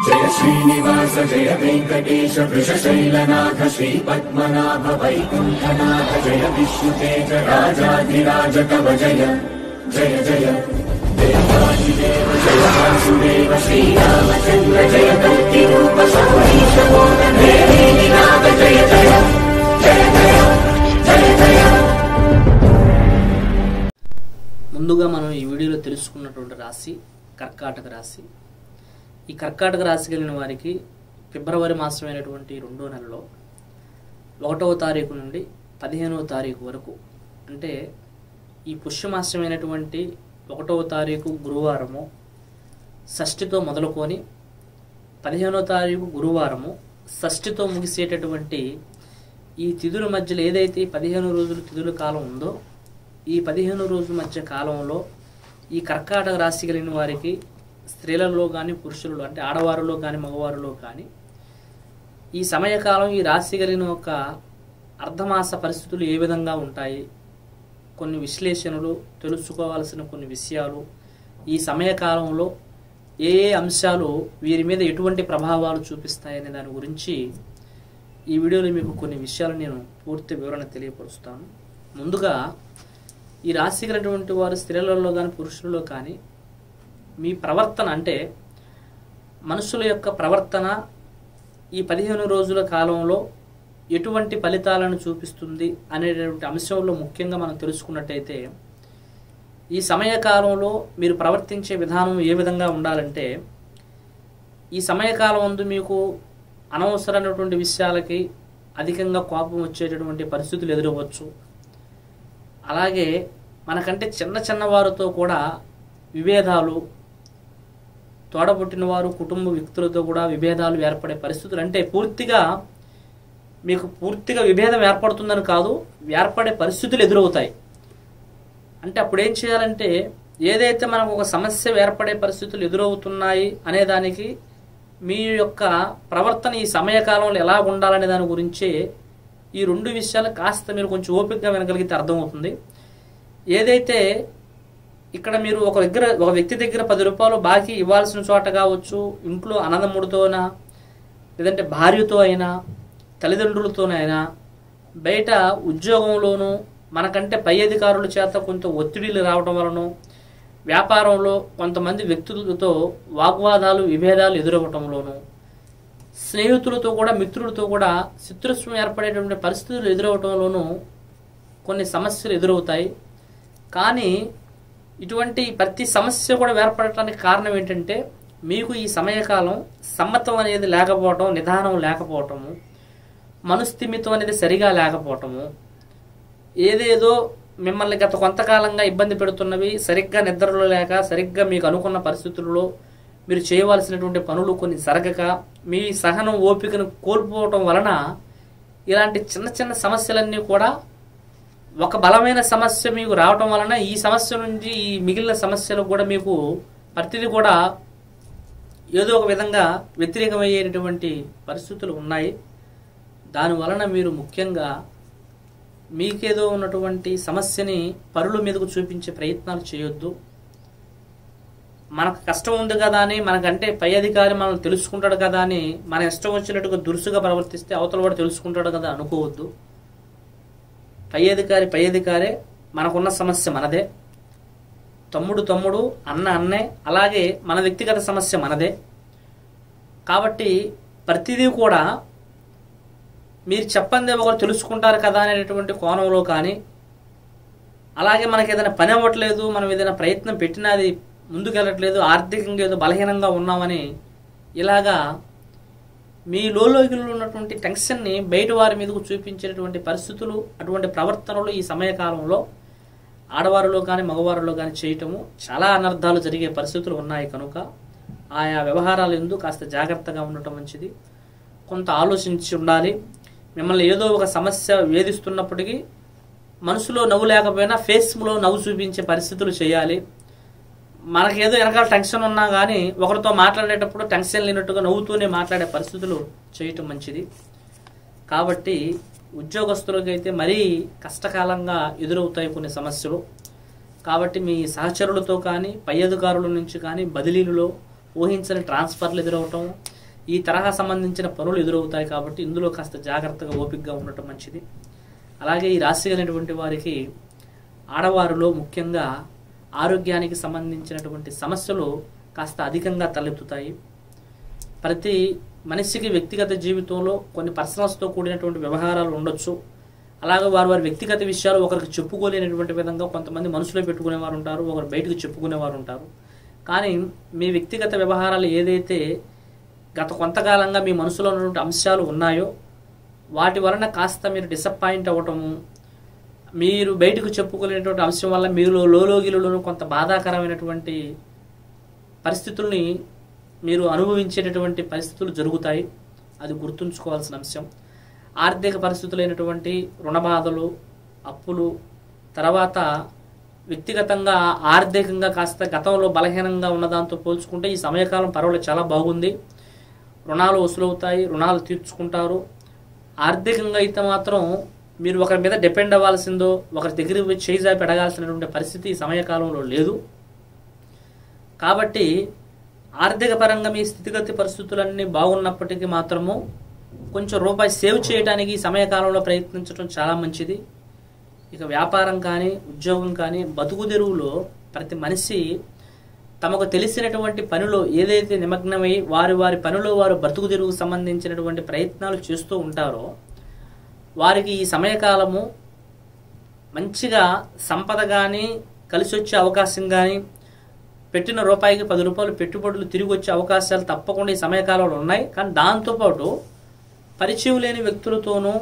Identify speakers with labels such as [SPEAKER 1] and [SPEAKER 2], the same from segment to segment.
[SPEAKER 1] जय श्रीनिवास जय वेंकटेश वृषशैलनाथ श्री पद्मनाभ वैकुंठनाथ जय विष्णुतेज राजाधिराज तव जय जय जय देवादिदेव जय वासुदेव श्रीरामचंद्र जय कल्किरूप शौरीश मोदन देवीनाथ जय जय जय जय जय जय।
[SPEAKER 2] ముందుగా మనం ఈ వీడియోలో తెలుసుకున్నటువంటి రాశి కర్కాటక రాశి। ఈ కర్కాటక రాశి కలిగిన వారికి ఫిబ్రవరి మాసమైనటువంటి 2వ నెలలో 1వ తారీఖు నుండి 15వ తారీఖు వరకు, అంటే ఈ పుష్యమాసమైనటువంటి 1వ తారీఖు గురువారము షష్ఠితో మొదలుకొని 15వ తారీఖు గురువారము షష్ఠితో ముగిసేటటువంటి ఈ తిథుల మధ్యలో ఏదైతే 15 రోజులు తిథుల కాలం ఉందో ఈ 15 రోజుల మధ్య కాలంలో ఈ కర్కాటక రాశి కలిగిన వారికి స్త్రీలలో కానీ పురుషులలో అంటే ఆడవారిలో కానీ మగవారిలో కానీ ఈ సమయకాలం ఈ రాశి కలిగిన ఒక అర్ధమాస పరిస్థితులు ఏ విధంగా ఉంటాయి, కొన్ని విశ్లేషణలు, తెలుసుకోవాల్సిన కొన్ని విషయాలు, ఈ సమయకాలంలో ఏ ఏ అంశాలు వీరి మీద ఎటువంటి ప్రభావాలు చూపిస్తాయనే దాని గురించి ఈ వీడియోలో మీకు కొన్ని విషయాలు నేను పూర్తి వివరణ తెలియపరుస్తాను। ముందుగా ఈ రాశి కలిగినటువంటి వారు స్త్రీలలో కానీ పురుషులలో కానీ మీ ప్రవర్తన అంటే మనుషుల యొక్క ప్రవర్తన ఈ 15 రోజుల కాలంలో ఎటువంటి ఫలితాలను చూపిస్తుంది అనేటువంటి అంశంలో ముఖ్యంగా మనం తెలుసుకున్నట్టయితే ఈ సమయకాలంలో మీరు ప్రవర్తించే విధానం ఏ విధంగా ఉండాలంటే ఈ సమయకాలం నందు మీకు అనవసరమైనటువంటి విషయాలకి అధికంగా కోపం వచ్చేటటువంటి పరిస్థితులు ఎదురవచ్చు। అలాగే మనకంటే చిన్న చిన్న వారితో కూడా విభేదాలు, తోడబుట్టిన వారు కుటుంబ వ్యక్తులతో కూడా విభేదాలు ఏర్పడే పరిస్థితులు, అంటే మీకు పూర్తిగా విభేదం ఏర్పడుతుందని కాదు, ఏర్పడే పరిస్థితులు ఎదురవుతాయి। అంటే అప్పుడు ఏం చేయాలంటే ఏదైతే మనకు ఒక సమస్య ఏర్పడే పరిస్థితులు ఎదురవుతున్నాయి అనే దానికి మీ యొక్క ప్రవర్తన ఈ సమయకాలంలో ఎలా ఉండాలనే దాని గురించే ఈ 2 విషయాలు కాస్త మీరు కొంచెం ఓపికగా వినగలిగితే అర్థమవుతుంది। ఏదైతే ఇక్కడ మీరు ఒక వ్యక్తి దగ్గర 10 రూపాయలు బాకీ ఇవ్వాల్సిన చోట కావచ్చు, ఇంట్లో అన్నదమ్ముడితోనా లేదంటే భార్యతో అయినా తల్లిదండ్రులతోనైనా బయట ఉద్యోగంలోనూ మనకంటే పై అధికారుల చేత కొంత ఒత్తిడిలు రావడం వలన వ్యాపారంలో కొంతమంది వ్యక్తులతో వాగ్వాదాలు విభేదాలు ఎదురవటంలోనూ స్నేహితులతో కూడా మిత్రులతో కూడా శత్రుత్వం ఏర్పడేటువంటి పరిస్థితులు ఎదురవటంలోనూ కొన్ని సమస్యలు ఎదురవుతాయి। కానీ ఇటువంటి ప్రతి సమస్య కూడా ఏర్పడటానికి కారణం ఏంటంటే మీకు ఈ సమయకాలం సమ్మతం అనేది లేకపోవటం, నిదానం లేకపోవటము, మనస్థిమితం అనేది సరిగా లేకపోవటము, ఏదేదో మిమ్మల్ని గత కొంతకాలంగా ఇబ్బంది పెడుతున్నవి సరిగ్గా నిద్రలో లేక సరిగ్గా మీకు అనుకున్న పరిస్థితుల్లో మీరు చేయవలసినటువంటి పనులు కొన్ని జరగక మీ సహనం ఓపికను కోల్పోవటం వలన ఇలాంటి చిన్న చిన్న సమస్యలన్నీ కూడా ఒక బలమైన సమస్య మీకు రావటం వలన ఈ సమస్య నుంచి ఈ మిగిలిన సమస్యలు కూడా మీకు ప్రతిదీ కూడా ఏదో ఒక విధంగా వ్యతిరేకమయ్యేటటువంటి పరిస్థితులు ఉన్నాయి। దాని వలన మీరు ముఖ్యంగా మీకేదో ఉన్నటువంటి సమస్యని పరుల మీదకు చూపించే ప్రయత్నాలు చేయొద్దు। మనకు కష్టం ఉంది కదా అని, మనకంటే పై అధికారి మనల్ని తెలుసుకుంటాడు కదా అని మన ఇష్టం వచ్చినట్టుగా దురుసుగా ప్రవర్తిస్తే అవతల వాడు తెలుసుకుంటాడు కదా అనుకోవద్దు। పై అధికారే, మనకున్న సమస్య మనదే, తమ్ముడు అన్న అన్నే, అలాగే మన వ్యక్తిగత సమస్య మనదే। కాబట్టి ప్రతిదీ కూడా మీరు చెప్పందే ఒకరు తెలుసుకుంటారు కదా అనేటువంటి కోణంలో కానీ, అలాగే మనకి ఏదైనా పని అవ్వట్లేదు, మనం ఏదైనా ప్రయత్నం పెట్టినా అది ముందుకెళ్ళట్లేదు, ఆర్థికంగా ఏదో బలహీనంగా ఉన్నామని ఇలాగా మీ లోలోకి ఉన్నటువంటి టెన్షన్ని బయట వారి మీదకు చూపించేటటువంటి పరిస్థితులు, అటువంటి ప్రవర్తనలు ఈ సమయకాలంలో ఆడవారిలో కానీ మగవారిలో కానీ చేయటము చాలా అనర్థాలు జరిగే పరిస్థితులు ఉన్నాయి। కనుక ఆయా వ్యవహారాలు ఎందుకు కాస్త జాగ్రత్తగా ఉండటం మంచిది, కొంత ఆలోచించి ఉండాలి। మిమ్మల్ని ఏదో ఒక సమస్య వేధిస్తున్నప్పటికీ మనసులో నవ్వు లేకపోయినా ఫేస్లో నవ్వు చూపించే పరిస్థితులు చేయాలి। మనకేదో వెనకాల టెన్షన్ ఉన్నా కానీ ఒకరితో మాట్లాడేటప్పుడు టెన్షన్ లేనట్టుగా నవ్వుతూనే మాట్లాడే పరిస్థితులు చేయటం మంచిది। కాబట్టి ఉద్యోగస్తులకైతే మరీ కష్టకాలంగా ఎదురవుతాయి కొన్ని సమస్యలు। కాబట్టి మీ సహచరులతో కానీ పై అధికారుల నుంచి కానీ బదిలీలలో ఊహించని ట్రాన్స్ఫర్లు ఎదురవటం, ఈ తరహా సంబంధించిన పనులు ఎదురవుతాయి. కాబట్టి ఇందులో కాస్త జాగ్రత్తగా ఓపికగా ఉండటం మంచిది. అలాగే ఈ రాశి అయినటువంటి వారికి ఆడవారిలో ముఖ్యంగా ఆరోగ్యానికి సంబంధించినటువంటి సమస్యలు కాస్త అధికంగా తలెత్తుతాయి. ప్రతి మనిషికి వ్యక్తిగత జీవితంలో కొన్ని పర్సనల్స్తో కూడినటువంటి వ్యవహారాలు ఉండొచ్చు. అలాగే వారి వ్యక్తిగత విషయాలు ఒకరికి చెప్పుకోలేనటువంటి విధంగా కొంతమంది మనసులో పెట్టుకునేవారు ఉంటారు, ఒకరు బయటకు చెప్పుకునేవారు ఉంటారు. కానీ మీ వ్యక్తిగత వ్యవహారాలు ఏదైతే గత కొంతకాలంగా మీ మనసులో ఉన్నటువంటి అంశాలు ఉన్నాయో వాటి వలన కాస్త మీరు డిసప్పాయింట్ అవ్వటము, మీరు బయటకు చెప్పుకోలేనటువంటి అంశం వల్ల మీలో లోలోగిలోనూ కొంత బాధాకరమైనటువంటి పరిస్థితుల్ని మీరు అనుభవించేటటువంటి పరిస్థితులు జరుగుతాయి. అది గుర్తుంచుకోవాల్సిన అంశం. ఆర్థిక పరిస్థితులైనటువంటి రుణబాధలు, అప్పులు, తర్వాత వ్యక్తిగతంగా ఆర్థికంగా కాస్త గతంలో బలహీనంగా ఉన్నదాంతో పోల్చుకుంటే ఈ సమయకాలం పర్వాలేదు, చాలా బాగుంది. రుణాలు వసూలవుతాయి, రుణాలు తీర్చుకుంటారు. ఆర్థికంగా అయితే మాత్రం మీరు ఒకరి మీద డిపెండ్ అవ్వాల్సిందో ఒకరి దగ్గర చేయిజాపి అడగాల్సినటువంటి పరిస్థితి ఈ సమయకాలంలో లేదు. కాబట్టి ఆర్థిక పరంగా మీ స్థితిగతి పరిస్థితులన్నీ బాగున్నప్పటికీ మాత్రము కొంచెం రూపాయి సేవ్ చేయడానికి ఈ సమయకాలంలో ప్రయత్నించడం చాలా మంచిది. ఇక వ్యాపారం కానీ ఉద్యోగం కానీ బతుకు తెరువులో ప్రతి మనిషి తమకు తెలిసినటువంటి పనిలో ఏదైతే నిమగ్నమై వారి పనిలో వారు బతుకు తెరువుకు సంబంధించినటువంటి ప్రయత్నాలు చేస్తూ ఉంటారో వారికి ఈ సమయకాలము మంచిగా సంపద కానీ కలిసి వచ్చే అవకాశం కానీ పెట్టిన రూపాయికి 10 రూపాయలు పెట్టుబడులు తిరిగి వచ్చే అవకాశాలు తప్పకుండా ఈ సమయకాలంలో ఉన్నాయి. కానీ దాంతోపాటు పరిచయం లేని వ్యక్తులతోనూ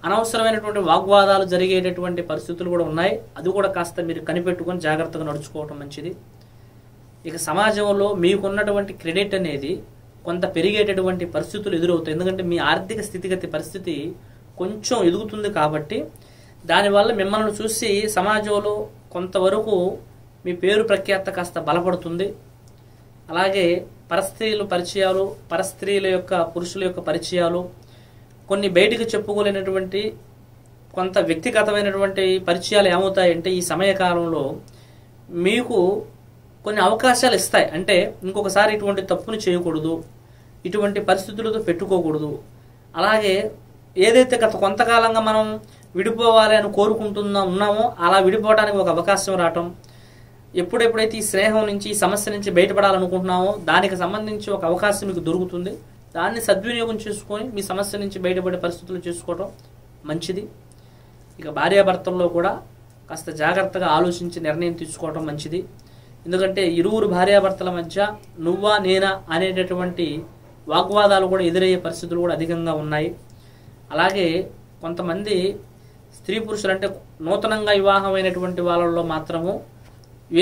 [SPEAKER 2] అనవసరమైనటువంటి వాగ్వాదాలు జరిగేటటువంటి పరిస్థితులు కూడా ఉన్నాయి. అది కూడా కాస్త మీరు కనిపెట్టుకొని జాగ్రత్తగా నడుచుకోవటం మంచిది. ఇక సమాజంలో మీకున్నటువంటి క్రెడిట్ అనేది కొంత పెరిగేటటువంటి పరిస్థితులు ఎదురవుతాయి. ఎందుకంటే మీ ఆర్థిక స్థితిగతి పరిస్థితి కొంచెం ఎదుగుతుంది కాబట్టి దానివల్ల మిమ్మల్ని చూసి సమాజంలో కొంతవరకు మీ పేరు ప్రఖ్యాత కాస్త బలపడుతుంది. అలాగే పరస్త్రీల యొక్క పురుషుల యొక్క పరిచయాలు, కొన్ని బయటికి చెప్పుకోలేనటువంటి కొంత వ్యక్తిగతమైనటువంటి పరిచయాలు ఏమవుతాయంటే ఈ సమయకాలంలో మీకు కొన్ని అవకాశాలు ఇస్తాయి. అంటే ఇంకొకసారి ఇటువంటి తప్పును చేయకూడదు, ఇటువంటి పరిస్థితులతో పెట్టుకోకూడదు. అలాగే ఏదైతే గత కొంతకాలంగా మనం విడిపోవాలి అని ఉన్నామో అలా విడిపోవడానికి ఒక అవకాశం రావటం, ఎప్పుడెప్పుడైతే ఈ స్నేహం నుంచి ఈ సమస్య నుంచి బయటపడాలనుకుంటున్నామో దానికి సంబంధించి ఒక అవకాశం మీకు దొరుకుతుంది. దాన్ని సద్వినియోగం చేసుకొని మీ సమస్య నుంచి బయటపడే పరిస్థితులు చేసుకోవడం మంచిది. ఇక భార్యాభర్తల్లో కూడా కాస్త జాగ్రత్తగా ఆలోచించి నిర్ణయం తీసుకోవడం మంచిది. ఎందుకంటే ఇరువురు భార్యాభర్తల మధ్య నువ్వా నేనా అనేటటువంటి వాగ్వాదాలు కూడా ఎదురయ్యే పరిస్థితులు కూడా అధికంగా ఉన్నాయి. అలాగే కొంతమంది స్త్రీ పురుషులు అంటే నూతనంగా వివాహమైనటువంటి వాళ్ళలో మాత్రము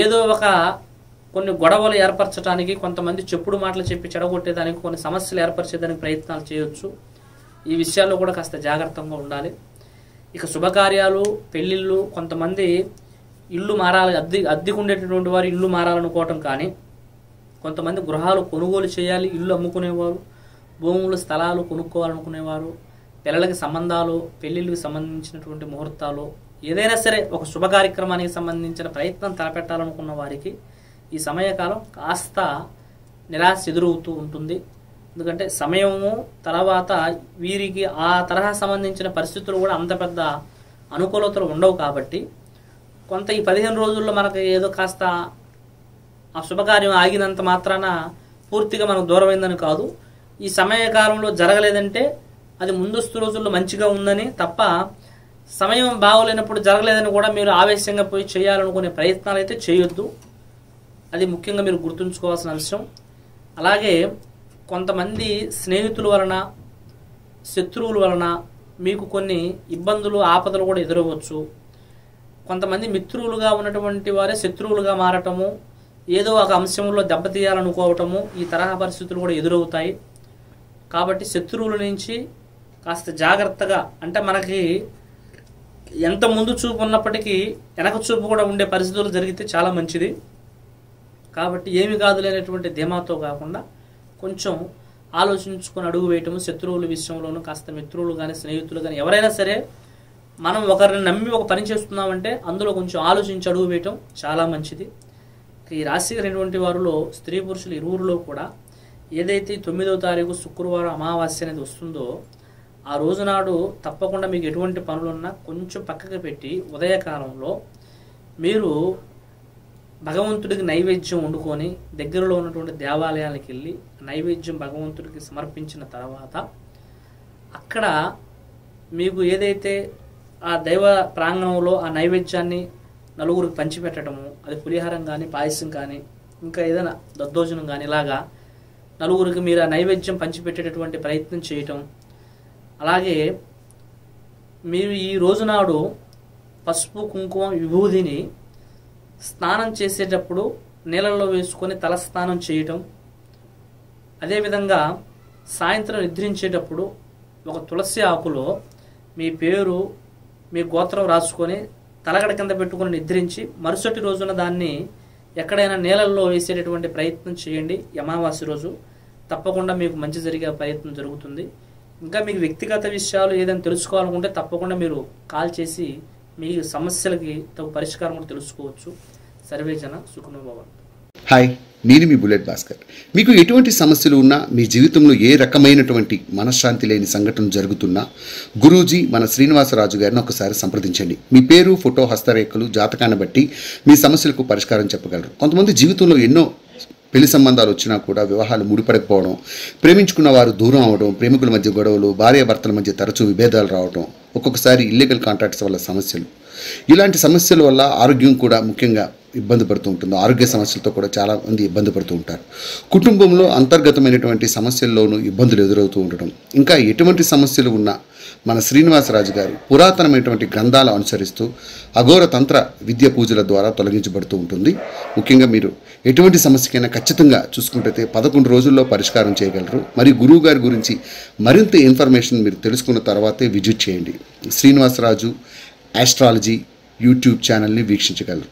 [SPEAKER 2] ఏదో ఒక కొన్ని గొడవలు ఏర్పరచడానికి, కొంతమంది చెప్పుడు మాటలు చెప్పి చెడగొట్టేదానికి, కొన్ని సమస్యలు ఏర్పరిచేదానికి ప్రయత్నాలు చేయొచ్చు. ఈ విషయాల్లో కూడా కాస్త జాగ్రత్తగా ఉండాలి. ఇక శుభకార్యాలు, పెళ్లిళ్ళు, కొంతమంది ఇల్లు మారాలి, అద్దెకు ఉండేటటువంటి వారు ఇల్లు మారాలనుకోవటం కానీ, కొంతమంది గృహాలు కొనుగోలు చేయాలి, ఇల్లు అమ్ముకునేవారు, భూములు స్థలాలు కొనుక్కోవాలనుకునేవారు, పిల్లలకి సంబంధాలు, పెళ్లిళ్ళకి సంబంధించినటువంటి ముహూర్తాలు, ఏదైనా సరే ఒక శుభ కార్యక్రమానికి సంబంధించిన ప్రయత్నం తలపెట్టాలనుకున్న వారికి ఈ సమయకాలం కాస్త నిరాశ ఎదురవుతూ ఉంటుంది. ఎందుకంటే సమయము తర్వాత వీరికి ఆ తరహా సంబంధించిన పరిస్థితులు కూడా అంత పెద్ద అనుకూలతలు ఉండవు. కాబట్టి కొంత ఈ 15 రోజుల్లో మనకు ఏదో కాస్త ఆ శుభకార్యం ఆగినంత మాత్రాన పూర్తిగా మనకు దూరమైందని కాదు. ఈ సమయకాలంలో జరగలేదంటే అది ముందస్తు రోజుల్లో మంచిగా ఉందని తప్ప, సమయం బాగోలేనప్పుడు జరగలేదని కూడా మీరు ఆవేశంగా పోయి చేయాలనుకునే ప్రయత్నాలు అయితే చేయొద్దు. అది ముఖ్యంగా మీరు గుర్తుంచుకోవాల్సిన అంశం. అలాగే కొంతమంది స్నేహితుల వలన, శత్రువుల వలన మీకు కొన్ని ఇబ్బందులు, ఆపదలు కూడా ఎదురవచ్చు. కొంతమంది మిత్రులుగా ఉన్నటువంటి వారే శత్రువులుగా మారటము, ఏదో ఒక అంశంలో దెబ్బతీయాలనుకోవటము, ఈ తరహా పరిస్థితులు కూడా ఎదురవుతాయి. కాబట్టి శత్రువుల నుంచి కాస్త జాగ్రత్తగా, అంటే మనకి ఎంత ముందు చూపు ఉన్నప్పటికీ వెనక చూపు కూడా ఉండే పరిస్థితులు జరిగితే చాలా మంచిది. కాబట్టి ఏమి కాదులేనటువంటి ధీమాతో కాకుండా కొంచెం ఆలోచించుకొని అడుగు వేయటము, శత్రువుల విషయంలోనూ కాస్త మిత్రులు కానీ స్నేహితులు కానీ ఎవరైనా సరే మనం ఒకరిని నమ్మి ఒక పని చేస్తున్నామంటే అందులో కొంచెం ఆలోచించి అడుగు వేయటం చాలా మంచిది. ఈ రాశి అయినటువంటి వారిలో స్త్రీ పురుషులు ఇరువురిలో కూడా ఏదైతే 9వ తారీఖు శుక్రవారం అమావాస్య అనేది వస్తుందో ఆ రోజు నాడు తప్పకుండా మీకు ఎటువంటి పనులున్నా కొంచెం పక్కకు పెట్టి ఉదయకాలంలో మీరు భగవంతుడికి నైవేద్యం వండుకొని దగ్గరలో ఉన్నటువంటి దేవాలయాలకు వెళ్ళి నైవేద్యం భగవంతుడికి సమర్పించిన తర్వాత అక్కడ మీకు ఏదైతే ఆ దైవ ప్రాంగణంలో ఆ నైవేద్యాన్ని నలుగురికి పంచిపెట్టడము, అది పులిహారం కానీ పాయసం కానీ ఇంకా ఏదైనా దద్దోజనం కానీ ఇలాగా నలుగురికి మీరు ఆ నైవేద్యం పంచిపెట్టేటటువంటి ప్రయత్నం చేయటం. అలాగే మీరు ఈ రోజునాడు పసుపు కుంకుమ విభూదిని స్నానం చేసేటప్పుడు నీళ్ళల్లో వేసుకొని తలస్నానం చేయటం. అదేవిధంగా సాయంత్రం నిద్రించేటప్పుడు ఒక తులసి ఆకులో మీ పేరు మీ గోత్రం రాసుకొని తలగడ కింద పెట్టుకుని నిద్రించి మరుసటి రోజున దాన్ని ఎక్కడైనా నీళ్ళల్లో వేసేటటువంటి ప్రయత్నం చేయండి. అమావాస్య రోజు తప్పకుండా మీకు మంచి జరిగే ప్రయత్నం జరుగుతుంది. ఇంకా మీకు వ్యక్తిగత విషయాలు ఏదైనా తెలుసుకోవాలనుకుంటే తప్పకుండా మీరు కాల్ చేసి మీ సమస్యలకి తగు పరిష్కారం కూడా తెలుసుకోవచ్చు. సర్వేజన సుఖనో భవంతు.
[SPEAKER 3] హాయ్, నేను మీ బుల్లెట్ భాస్కర్. మీకు ఎటువంటి సమస్యలు ఉన్నా, మీ జీవితంలో ఏ రకమైనటువంటి మనశ్శాంతి లేని సంఘటన జరుగుతున్నా గురూజీ మన శ్రీనివాసరాజు గారిని ఒకసారి సంప్రదించండి. మీ పేరు, ఫోటో, హస్తరేఖలు, జాతకాన్ని బట్టి మీ సమస్యలకు పరిష్కారం చెప్పగలరు. కొంతమంది జీవితంలో ఎన్నో పెళ్లి సంబంధాలు వచ్చినా కూడా వివాహాలు ముడిపడకపోవడం, ప్రేమించుకున్న వారు దూరం అవడం, ప్రేమికుల మధ్య గొడవలు, భార్యాభర్తల మధ్య తరచూ విభేదాలు రావడం, ఒక్కొక్కసారి ఇల్లీగల్ కాంట్రాక్ట్స్ వల్ల సమస్యలు, ఇలాంటి సమస్యల వల్ల ఆరోగ్యం కూడా ముఖ్యంగా ఇబ్బంది పడుతూ ఉంటుంది. ఆరోగ్య సమస్యలతో కూడా చాలామంది ఇబ్బంది పడుతూ ఉంటారు. కుటుంబంలో అంతర్గతమైనటువంటి సమస్యల్లోనూ ఇబ్బందులు ఎదురవుతూ ఉండడం, ఇంకా ఎటువంటి సమస్యలు ఉన్నా మన శ్రీనివాసరాజు గారు పురాతనమైనటువంటి గ్రంథాలు అనుసరిస్తూ అఘోర తంత్ర విద్య పూజల ద్వారా తొలగించబడుతూ ఉంటుంది. ముఖ్యంగా మీరు ఎటువంటి సమస్యకైనా ఖచ్చితంగా చూసుకుంటే 11 రోజుల్లో పరిష్కారం చేయగలరు. మరి గురువు గారి గురించి మరింత ఇన్ఫర్మేషన్ మీరు తెలుసుకున్న తర్వాతే విజిట్ చేయండి. శ్రీనివాసరాజు ఆస్ట్రాలజీ యూట్యూబ్ ఛానల్ని వీక్షించగలరు.